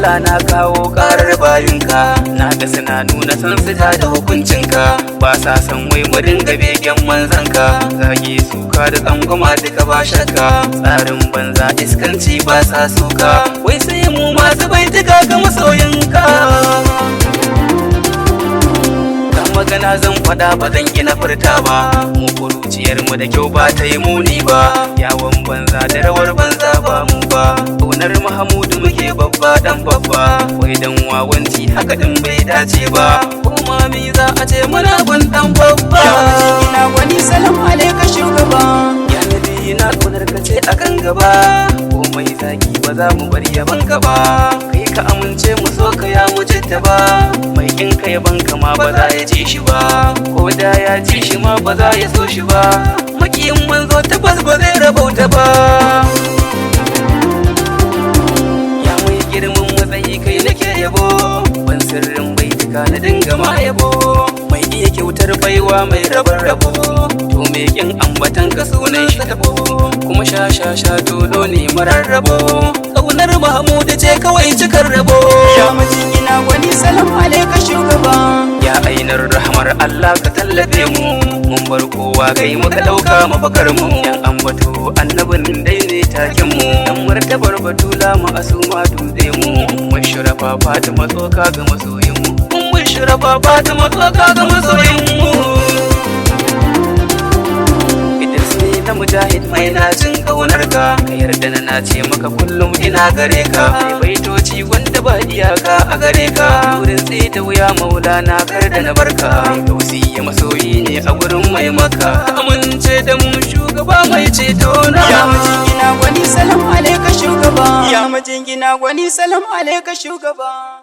Allah na kawo karar bayinka, na ga suna nuna san su da hukuncinka, ba sa san wai mu dinga begen manzanka, zage suka da tsangwama duka ba shakka, tsarin banza iskanci ba sa suka, wai sai mu masu baitika ga masoyinka. Magana zan faɗa ba zan gina furta ba, mu kuruciyar mu da kyau ba ta yi muni ba, yawon banza da rawar banza ba mu ba, ƙaunar Mahamudu muke babba dan babba, wai dan wawanci haka din bai dace ba, kuma me za a ce muna gun dan babba. Ina wani salam alaika shugaba, ya nabi na ƙaunar ka ce akan gaba, komai zaki ba za mu bari yaban ka ba, kai ka amince mu so ka ya mu ba, mai kin ka yaban ka ma ba za ya ji shi ba, ko da ya ji shi ma ba za ya so shi ba, makiyin manzo tabbas ba zai rabauta ba. Ya mai girman matsayi kai nake yabo, ban sirrin baitika na dinga ma yabo, mai iya kyautar baiwa mai rabar rabo, to me kin ambatan ka sunan shi tabo, kuma sha dolo ne marar rabo, ƙaunar Mahamudu ce kawai cikar rabo. ya majingina wani salam alaika shugaba, ya ainar rahmar Allah ka tallafe mu, mun bar kowa kai muka ɗauka mafakar mu, yan ambato annabin dai ne taken mu, dan martabar batula mu asuma dutse mu, mun shirafa Fatima tsoka ga masoyin mu, mun shirafa Fatima tsoka ga masoyin mu. Na mujahid mai nacin kaunar ka, ka yarda na nace maka kullum ina gare ka, mai baitoci wanda ba iyaka a gare ka, wurin tsaye da wuya maulana kar da na barka, mai gausi ya masoyi ne a gurin mai maka, amince da mu shugaba mai ceto na. ya majingina wani salam alaika shugaba, ya majingina wani salam alaika shugaba.